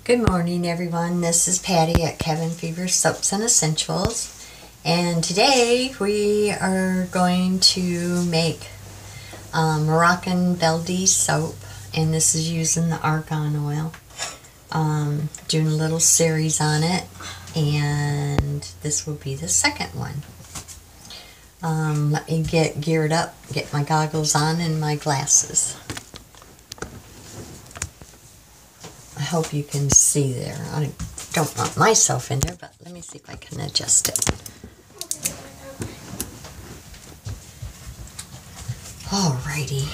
Good morning, everyone. This is Patti at Cabin Fever Soaps and Essentials, and today we are going to make Moroccan Beldi soap, and this is using the argan oil. Doing a little series on it, and this will be the second one. Let me get geared up, get my goggles on and my glasses. I hope you can see there. I don't want myself in there, but let me see if I can adjust it. Alrighty.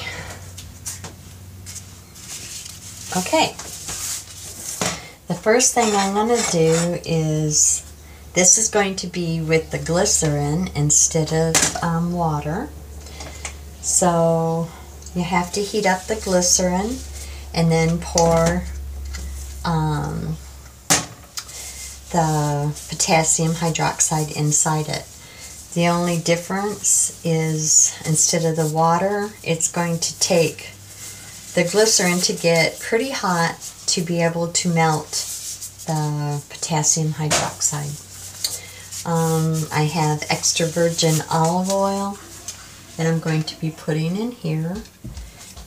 Okay. The first thing I'm going to do is, this is going to be with the glycerin instead of water. So you have to heat up the glycerin and then pour the potassium hydroxide inside it. The only difference is, instead of the water, it's going to take the glycerin to get pretty hot to be able to melt the potassium hydroxide. I have extra virgin olive oil that I'm going to be putting in here.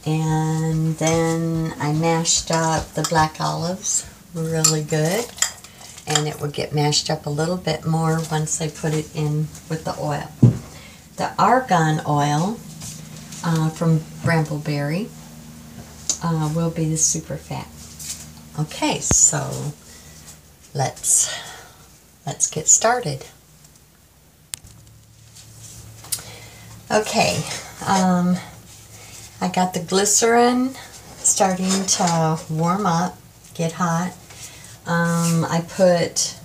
And then I mashed up the black olives really good, and it will get mashed up a little bit more once I put it in with the oil. The argan oil from brambleberry will be the superfat. Okay, so let's get started. Okay. I got the glycerin starting to warm up, get hot. I put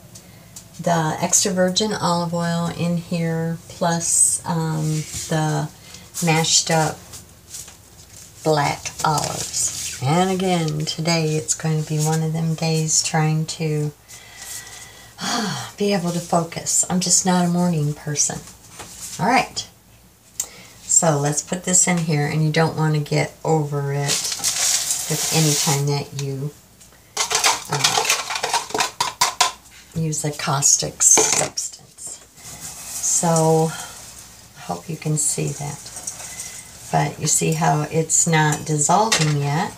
the extra virgin olive oil in here, plus the mashed up black olives. And again, today it's going to be one of them days trying to be able to focus. I'm just not a morning person. Alright. So let's put this in here, and you don't want to get over it with any time that you use a caustic substance. So I hope you can see that. But you see how it's not dissolving yet,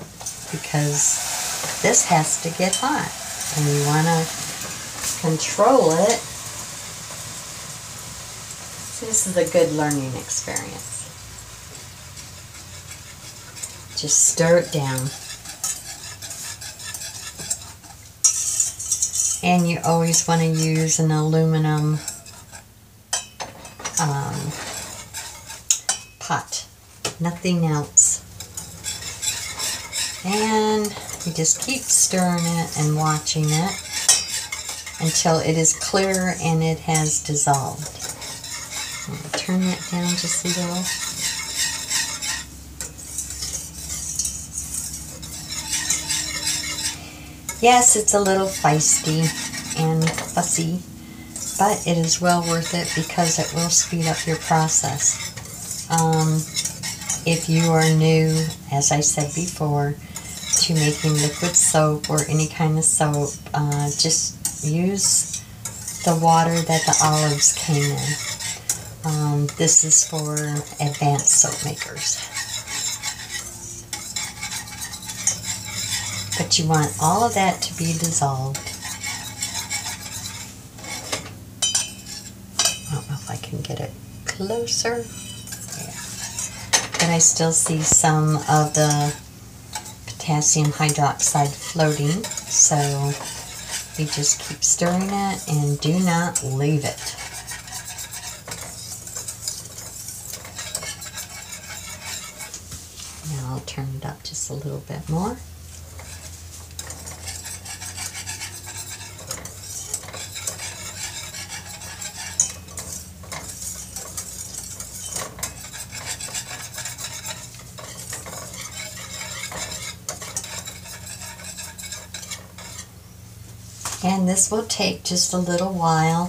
because this has to get hot, and you want to control it. So this is a good learning experience. Just stir it down. And you always want to use an aluminum pot. Nothing else. And you just keep stirring it and watching it until it is clear and it has dissolved. I'm going to turn that down just a little. Yes, it's a little feisty and fussy, but it is well worth it because it will speed up your process. If you are new, as I said before, to making liquid soap or any kind of soap, just use the water that the olives came in. This is for advanced soap makers. But you want all of that to be dissolved. I don't know if I can get it closer. Yeah. But I still see some of the potassium hydroxide floating. So you just keep stirring it and do not leave it. Now I'll turn it up just a little bit more. And this will take just a little while,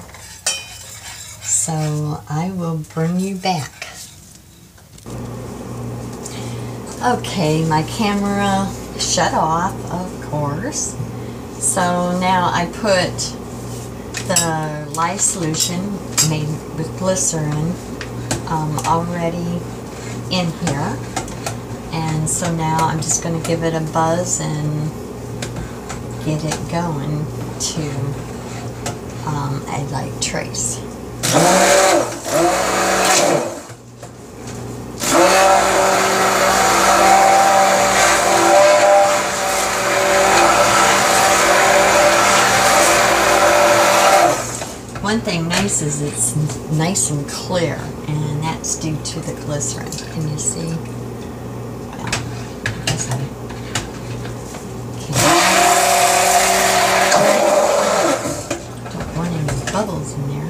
so I will bring you back. Okay, my camera shut off, of course. So now I put the lye solution made with glycerin already in here, and so now I'm just going to give it a buzz and get it going to a light trace. One thing nice is it's nice and clear, and that's due to the glycerin. Can you see? Well, I guess I don't want any bubbles in there.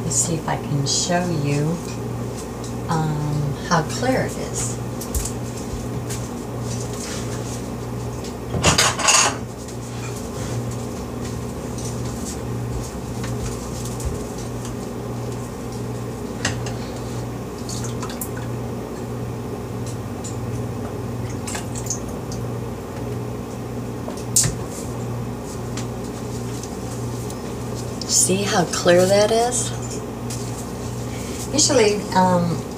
Let's see if I can show you how clear it is. See how clear that is? Usually,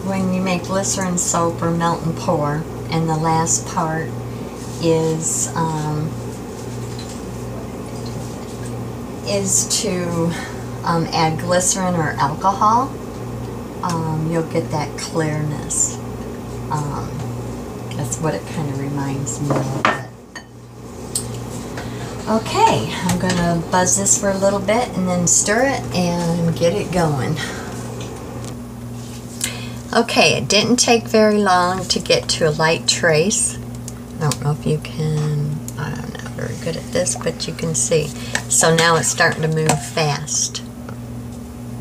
when you make glycerin soap or melt and pour, and the last part is to add glycerin or alcohol, you'll get that clearness. That's what it kind of reminds me of. Okay, I'm going to buzz this for a little bit and then stir it and get it going. Okay, it didn't take very long to get to a light trace. I don't know if you can, I'm not very good at this, but you can see. So now it's starting to move fast.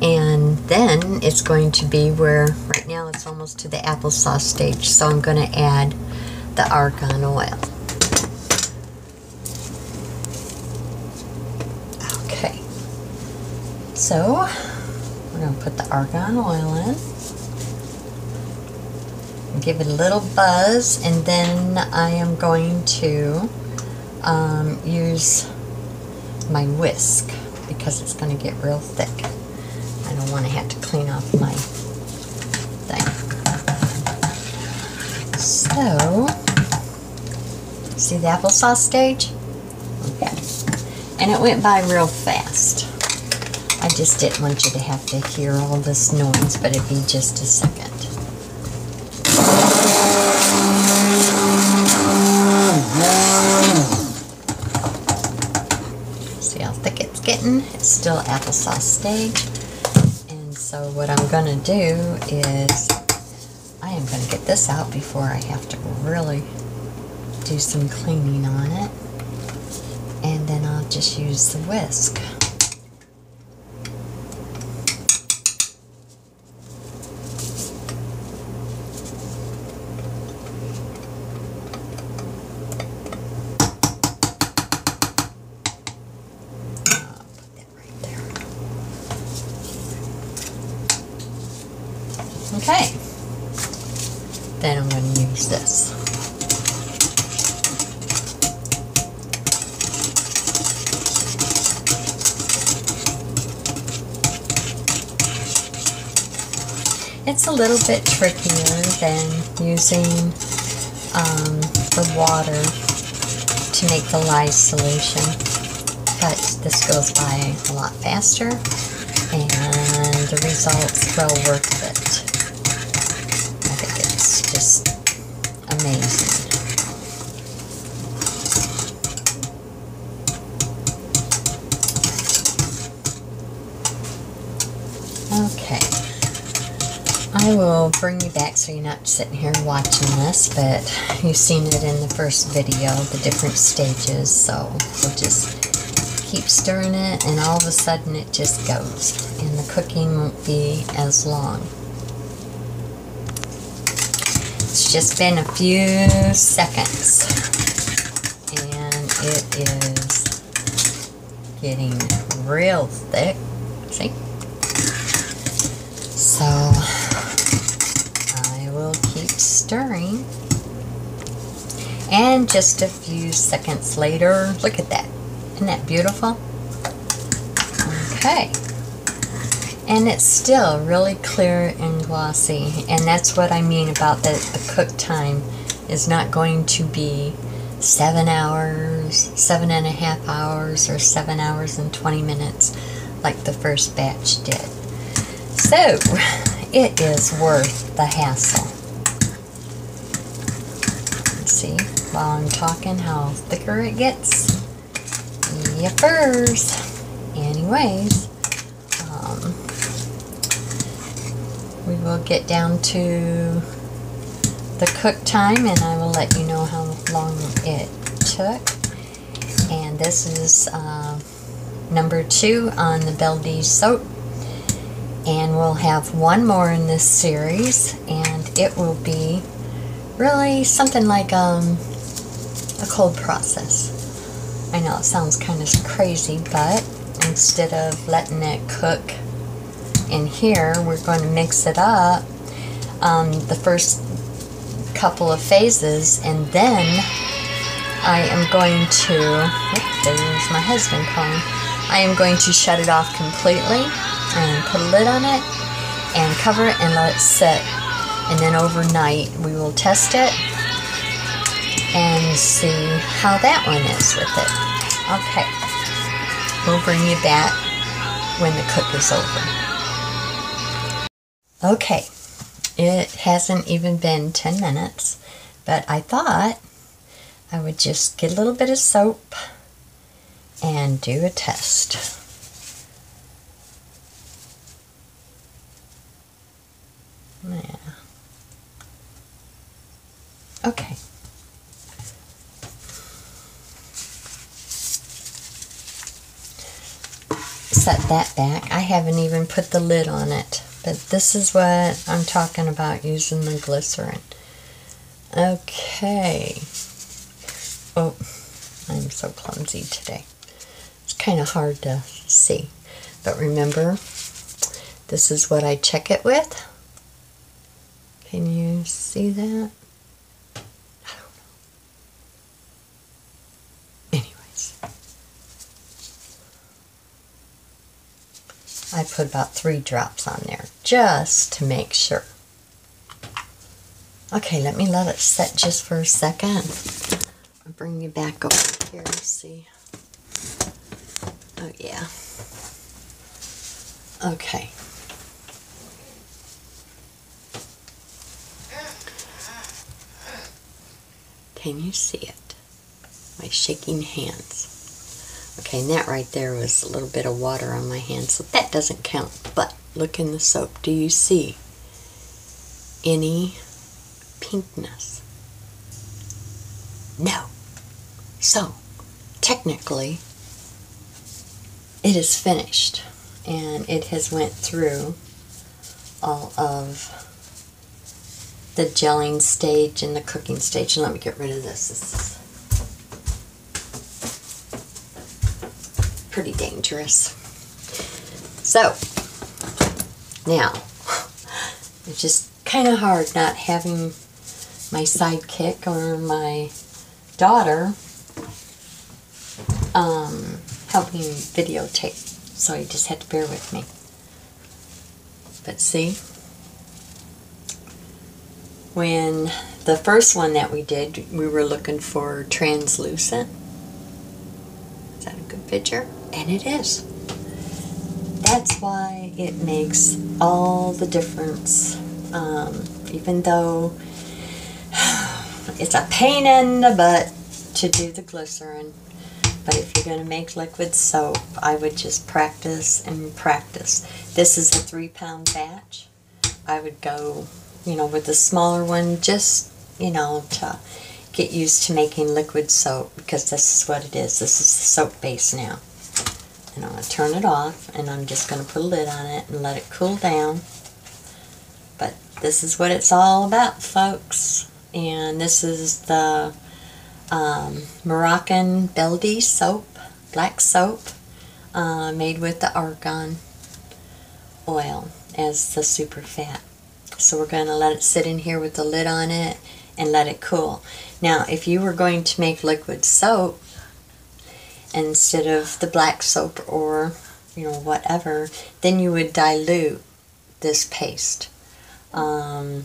And then it's going to be where, right now it's almost to the applesauce stage, so I'm going to add the argan oil. Okay, so we're going to put the argan oil in. Give it a little buzz, and then I am going to use my whisk because it's going to get real thick. I don't want to have to clean off my thing. So, see the applesauce stage? Okay. And it went by real fast. I just didn't want you to have to hear all this noise, but it'd be just a second. See how thick it's getting? It's still applesauce stage. And so what I'm going to do is I am going to get this out before I have to really do some cleaning on it. And then I'll just use the whisk. Okay, then I'm going to use this. It's a little bit trickier than using the water to make the lye solution, but this goes by a lot faster and the result's well worth it. Just amazing. Okay, I will bring you back so you're not sitting here watching this, but you've seen it in the first video, the different stages, so we'll just keep stirring it and all of a sudden it just goes and the cooking won't be as long. It's just been a few seconds and it is getting real thick. See? So I will keep stirring. And just a few seconds later, look at that. Isn't that beautiful? Okay. And it's still really clear and glossy. And that's what I mean about the cook time is not going to be 7 hours, 7.5 hours, or 7 hours and 20 minutes like the first batch did. So, it is worth the hassle. Let's see, while I'm talking, how thicker it gets. Yippers! Anyways, we will get down to the cook time and I will let you know how long it took. And this is number 2 on the Beldi soap. And we'll have one more in this series, and it will be really something like a cold process. I know it sounds kind of crazy, but instead of letting it cook in here, we're going to mix it up the first couple of phases, and then I am going to, there's my husband calling, I am going to shut it off completely and put a lid on it and cover it and let it sit. And then overnight we will test it and see how that one is with it. Okay, we'll bring you back when the cook is over. Okay, it hasn't even been 10 minutes, but I thought I would just get a little bit of soap and do a test. Yeah. Okay. Set that back. I haven't even put the lid on it, but this is what I'm talking about using the glycerin. Okay. Oh, I'm so clumsy today. It's kind of hard to see, but remember, this is what I check it with. Can you see that? I don't know. Anyways. I put about 3 drops on there just to make sure. Okay, let it set just for a second. I'll bring you back over here and see. Oh yeah. Okay. Can you see it? My shaking hands. Okay, and that right there was a little bit of water on my hand, so that doesn't count. But look in the soap. Do you see any pinkness? No. So, technically, it is finished, and it has went through all of the gelling stage and the cooking stage. And let me get rid of this. This is pretty dangerous. So, now, it's just kind of hard not having my sidekick or my daughter helping videotape. So you just have to bear with me. But see? When the first one that we did, we were looking for translucent. Is that a good picture? And it is. That's why it makes all the difference. Even though it's a pain in the butt to do the glycerin. But if you're going to make liquid soap, I would just practice and practice. This is a 3-pound batch. I would go, with the smaller one, just, to get used to making liquid soap, because this is what it is. This is the soap base now. And I'm going to turn it off, and I'm just going to put a lid on it and let it cool down. But this is what it's all about, folks. And this is the Moroccan Beldi soap, black soap, made with the Argan oil as the super fat. So we're going to let it sit in here with the lid on it and let it cool. Now, if you were going to make liquid soap instead of the black soap or, whatever, then you would dilute this paste and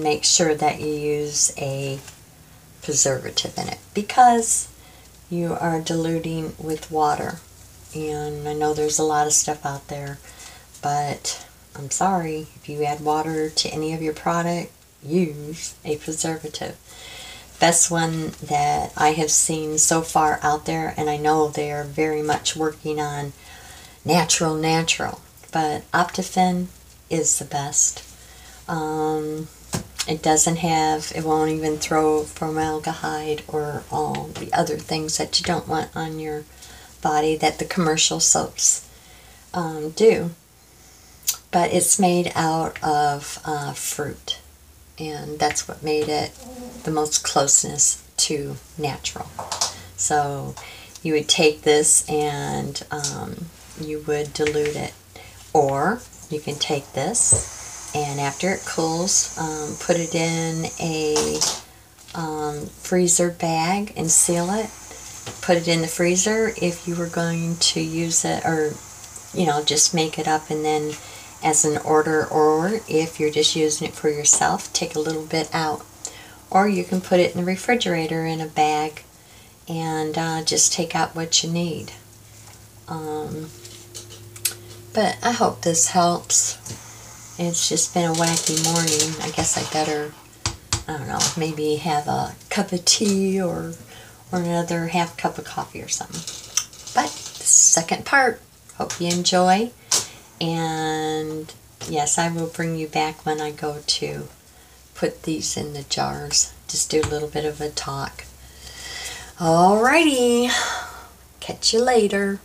make sure that you use a preservative in it, because you are diluting with water. And I know there's a lot of stuff out there, but I'm sorry, if you add water to any of your product, use a preservative. Best one that I have seen so far out there, and I know they are very much working on natural, but Optifin is the best. It won't even throw formaldehyde or all the other things that you don't want on your body that the commercial soaps do. But it's made out of fruit, and that's what made it the most closeness to natural. So you would take this and you would dilute it, or you can take this and after it cools, put it in a freezer bag and seal it. Put it in the freezer if you were going to use it, or just make it up and then as an order, or if you're just using it for yourself, take a little bit out. Or you can put it in the refrigerator in a bag and just take out what you need. But I hope this helps. It's just been a wacky morning. I guess I better, maybe have a cup of tea or another half cup of coffee or something. But the second part, hope you enjoy. And yes, I will bring you back when I go to put these in the jars. Just do a little bit of a talk. Alrighty, catch you later.